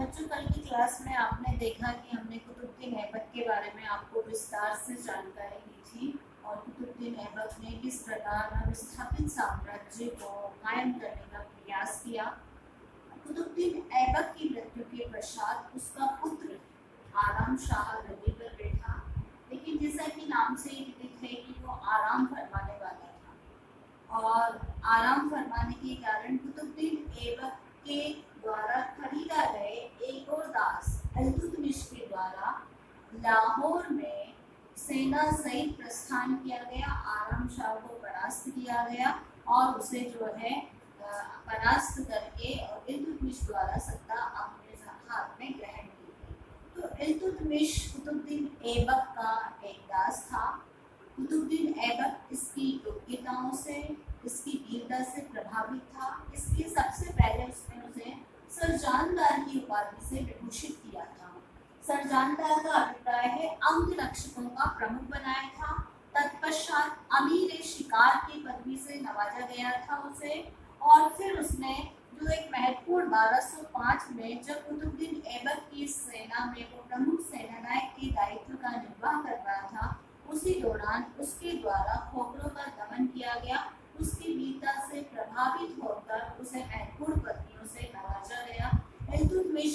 बच्चों, कल की क्लास में आपने देखा कि हमने कुतुबुद्दीन ऐबक के बारे में आपको विस्तार से जानकारी दी थी और कुतुबुद्दीन ऐबक ने किस प्रकार विस्थापित साम्राज्य को कायम करने का प्रयास किया। कुतुबुद्दीन ऐबक की मृत्यु के पश्चात उसका पुत्र आराम शाह गद्दी पर बैठा, लेकिन जैसा कि नाम से ही विदित है कि वो आराम फरमाने वाला था और आराम फरमाने के कारण कुतुबुद्दीन ऐबक के द्वारा खरीदा गए एक और दास इल्तुतमिश के द्वारा लाहौर में सेना सहित प्रस्थान किया गया। आराम शाह को परास्त किया गया और उसे जो है परास्त करके और इल्तुतमिश द्वारा सत्ता अपने हाथ में ग्रहण की गई। तो इल्तुतमिश कुतुबुद्दीन ऐबक का एक दास था। कुतुबुद्दीन ऐबक इसकी योग्यताओं से, इसकी वीरता से प्रभावित था। इसलिए सबसे पहले उसने उसे सरजानदार की उपाधि से विभूषित किया था। सरजानदार का अभिप्राय है अंगरक्षकों का प्रमुख बनाया था। तत्पश्चात अमीर शिकार की पदवी से नवाजा गया था उसे, और फिर उसने जो एक महत्वपूर्ण 1205 में जब कुतुबुद्दीन ऐबक की सेना में वो प्रमुख सेनानायक के दायित्व का निर्वाह कर रहा था, उसी दौरान उसके द्वारा खोखरों का दमन किया गया। उसकी वीरता से प्रभावित होकर उसे महत्वपूर्ण पदवियों से नवाजा गया। इल्तुतमिश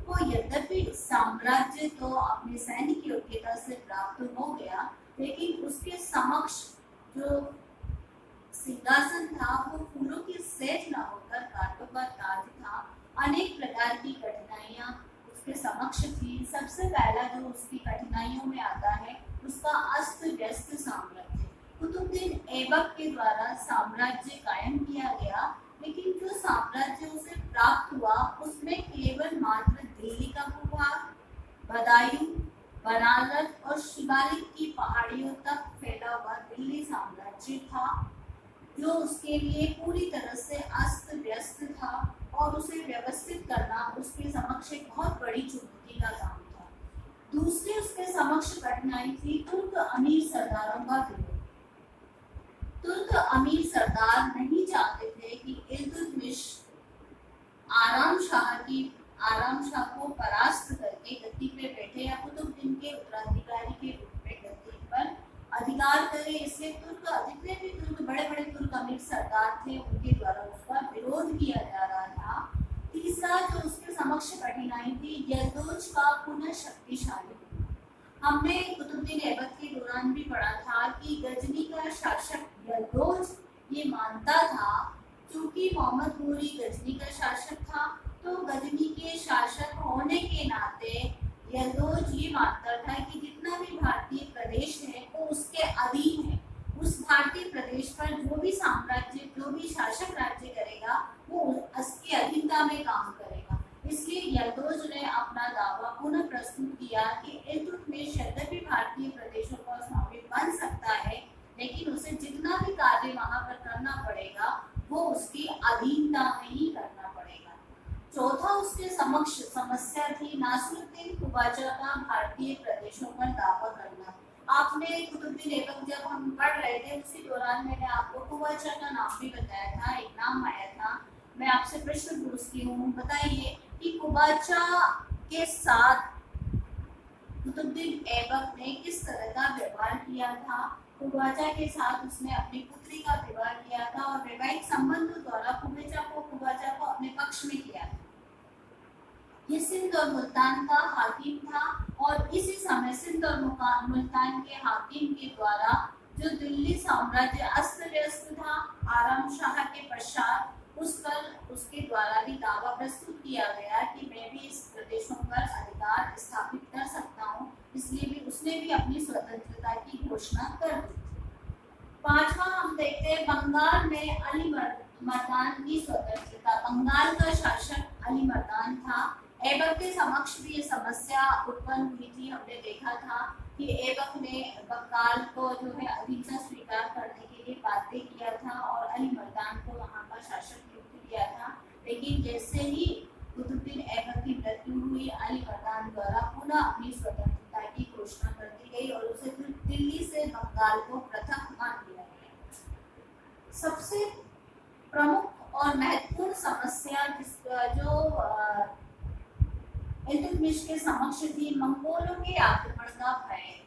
को यद्यपि साम्राज्य तो अपनी सैनिक योग्यता से प्राप्त हो गया, लेकिन उसके समक्ष जो सिंहासन था वो फूलों की सेज न होकर कांटों का ताज था। अनेक प्रकार की कठिनाइयां उसके समक्ष थी। सबसे पहला जो उसकी कठिनाइयों में आता है उसका अस्त व्यस्त साम्राज्य। कुतुबुद्दीन ऐबक के द्वारा साम्राज्य कायम किया गया, लेकिन जो साम्राज्य उसे प्राप्त हुआ उसमें केवल मात्र दिल्ली का भूभाग, बदायूं, बनारस और शिवालिक की पहाड़ियों तक फैला हुआ दिल्ली साम्राज्य था, जो उसके लिए पूरी तरह से अस्त व्यस्त था और उसे व्यवस्थित करना उसके समक्ष एक बहुत बड़ी चुनौती का काम था। दूसरी उसके समक्ष कठिनाई थी तुर्क अमीर सरदारों का विरोध। तुर्क अमीर सरदार नहीं चाहते थे कि इल्तुतमिश आराम शाह को परास्त करके गद्दी पे बैठे या कुतुबुद्दीन के उत्तराधिकारी के रूप में गद्दी पर अधिकार करे। इसलिए जितने भी बड़े बड़े तुर्क अमीर सरदार थे उनके द्वारा उसका विरोध किया जा रहा था। तीसरा जो उसके समक्ष कठिनाई थी, यल्दौज का पुनः शक्तिशाली होना। हमने कुतुबुद्दीन ऐबक के दौरान भी पढ़ा था कि गजनी का शासक यल्दौज ये मानता था, क्योंकि मोहम्मद घोरी गजनी का शासक था, तो गजनी के शासक होने के नाते यल्दौज ये मानता था कि जितना भी भारतीय प्रदेश है वो उसके अधीन है। उस भारतीय प्रदेश पर जो भी साम्राज्य, जो भी शासक राज्य करेगा वो उसकी अधीनता में काम करेगा। इसलिए यल्दौज ने अपना दावा पुनः प्रस्तुत किया कि इल्तुतमिश यद्यपि भारतीय प्रदेशों का स्वामी बन सकता है, लेकिन उसे जितना भी कार्य वहां पर करना पड़ेगा वो उसकी अधीनता में ही करना पड़ेगा। चौथा उसके समक्ष समस्या थी नासिरुद्दीन खुवाजा का भारतीय प्रदेशों पर दावा करना। आपने कुतुबुद्दीन ऐबक जब हम पढ़ रहे थे उसी दौरान मैंने आपको खुवाजा का नाम भी बताया था, एक नाम आया था। मैं आपसे प्रश्न पूछती हूँ, बताइए कि खुवाजा के साथ कुतुबुद्दीन ऐबक ने किस तरह का व्यवहार किया था। खुवाजा के साथ उसने अपनी पुत्री का विवाह किया था और वैवाहिक संबंधों द्वारा खुवाजा को अपने पक्ष में किया था। ये सिंध और मुल्तान का हाकिम था और इसी समय सिंध और मुल्तान के हाकिम के द्वारा जो दिल्ली साम्राज्य अस्त व्यस्त था, आराम शाह के पश्चात उस पर उसके द्वारा भी दावा प्रस्तुत किया गया कि मैं भी इस प्रदेशों पर अधिकार स्थापित कर सकता हूँ। इसलिए भी उसने भी अपनी स्वतंत्रता की घोषणा कर दी। पांचवा हम देखते हैं बंगाल में अली मर्दान की स्वतंत्रता। बंगाल का शासक अली मर्दान था। ऐबक के समक्ष भी ये समस्या उत्पन्न हुई थी। हमने देखा था कि ऐबक ने बंगाल को जो है अधीनता स्वीकार करने के लिए बाध्य किया था और अली मर्दान को वहाँ का शासक नियुक्त किया था। लेकिन जैसे ही कुतुबुद्दीन ऐबक की मृत्यु हुई, अली मर्दान द्वारा पुनः अपनी स्वतंत्रता की घोषणा कर दी गई और उसे फिर दिल्ली से बंगाल को पृथक मान लिया गया। सबसे प्रमुख और महत्वपूर्ण समस्या जो इल्तुतमिश के समक्ष थी मंगोलों के आक्रमण का भय।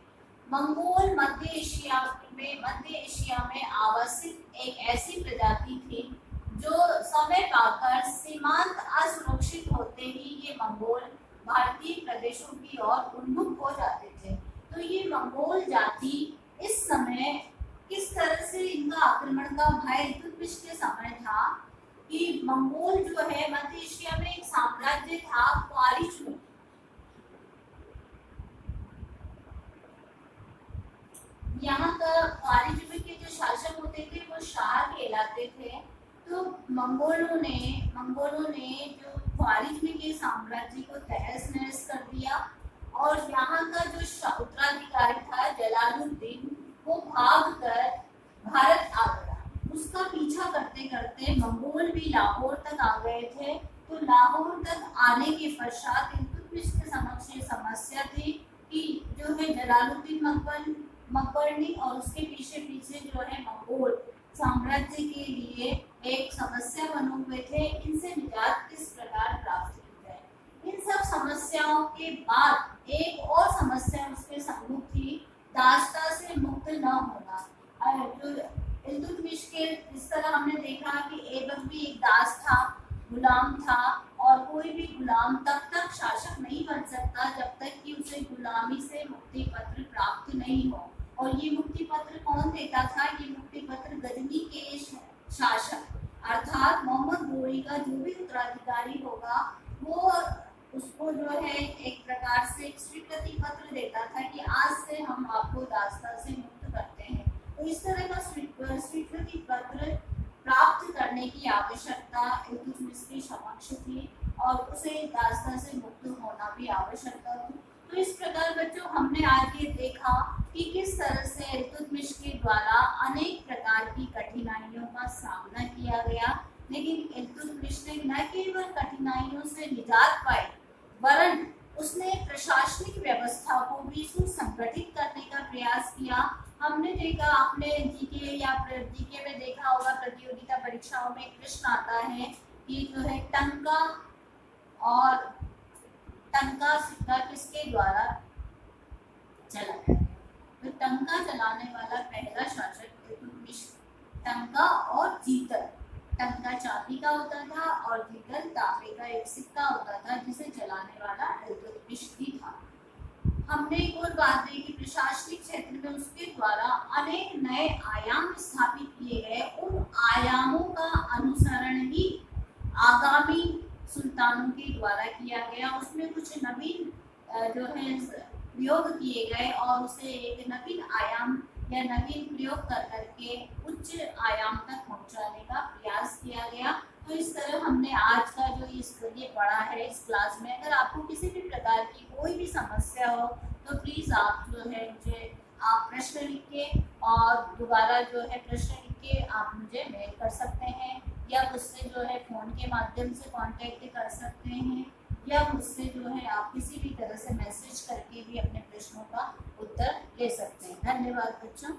मंगोल मध्य एशिया में आवासित एक ऐसी प्रजाति थी जो समय पाकर सीमांत असुरक्षित होते ही ये मंगोल भारतीय प्रदेशों की ओर उन्मुख हो जाते थे। तो ये मंगोल जाति इस समय किस तरह से इनका आक्रमण का भय इल्तुतमिश के समय था कि मंगोल जो है मध्य एशिया में एक साम्राज्य था ख्वारिज में। यहाँ का ख्वारिज में के जो शासक होते थे वो शाह कहलाते थे। तो मंगोलों ने जो ख्वारिज में के साम्राज्य को तहस नहस कर दिया और यहाँ का जो उत्तराधिकारी था जलालुद्दीन वो भाग कर भारत आ गया। उसका पीछा करते करते मंगोल भी लाहौर तक आ गए थे। तो लाहौर तक आने के पश्चात इल्तुतमिश के समक्ष ये समस्या थी कि जो है जलालुद्दीन मकबरनी और उसके पीछे पीछे जो है मंगोल साम्राज्य के लिए एक समस्या बने हुए थे। इनसे निजात किस प्रकार प्राप्त की जाए। इन सब समस्याओं के बाद एक और समस्या उसके सम्मुख थी, दास्ता से मुक्त न होना। जो इल्तुतमिश के इस तरह हमने देखा कि ऐबक भी एक दास था, गुलाम था और कोई भी गुलाम तब तक शासक नहीं बन सकता जब तक कि उसे गुलामी से मुक्ति पत्र प्राप्त नहीं हो। और ये मुक्ति पत्र कौन देता था? ये मुक्ति पत्र गजनी के शासक अर्थात मोहम्मद गोरी का जो भी उत्तराधिकारी होगा वो उसको जो है एक प्रकार से एक स्वीकृति पत्र देता था कि आज से हम आपको दास्ता से मुक्त करते हैं। तो इस तरह का स्वीकृति पत्र प्राप्त करने की आवश्यकता इल्तुतमिश के समक्ष थी और उसे दास्ता से मुक्त होना भी आवश्यकता थी। तो इस प्रकार बच्चों हमने आज ये देखा कि किस तरह से इल्तुतमिश के द्वारा अनेक प्रकार की कठिनाइयों का सामना किया गया, लेकिन इल्तुतमिश ने न केवल कठिनाइयों से निजात पाई वरन उसने प्रशासनिक व्यवस्था को भी सुसंगठित करने का प्रयास किया। हमने देखा, आपने जीके में देखा होगा, प्रतियोगिता परीक्षाओं में प्रश्न आता है कि जो है टंका सिक्का किसके द्वारा चला गया। तो टंका चलाने वाला पहला शासक इल्तुतमिश। टंका और जीतल, टंका चांदी का होता था और जीतल तांबे का एक सिक्का होता था जिसे चलाने वाला इल्तुतमिश ही था। हमने एक और बात देखी, प्रशासनिक क्षेत्र में उसके द्वारा अनेक नए आयाम स्थापित किए गए। उन आयामों का अनुसरण ही आगामी सुल्तानों के द्वारा किया गया। उसमें कुछ नवीन जो है प्रयोग किए गए और उसे एक नवीन आयाम या नवीन प्रयोग कर करके उच्च आयाम तक पहुंचाने का प्रयास किया गया। तो इस तरह हमने आज का जो ये पढ़ा है इस क्लास में। अगर आपको किसी भी प्रकार की कोई भी समस्या हो तो प्लीज़ आप जो है मुझे आप प्रश्न लिख के और दोबारा जो है प्रश्न लिख के आप मुझे मेल कर सकते हैं या मुझसे जो है फ़ोन के माध्यम से कांटेक्ट कर सकते हैं या मुझसे जो है आप किसी भी तरह से मैसेज करके भी अपने प्रश्नों का उत्तर ले सकते हैं। धन्यवाद बच्चों।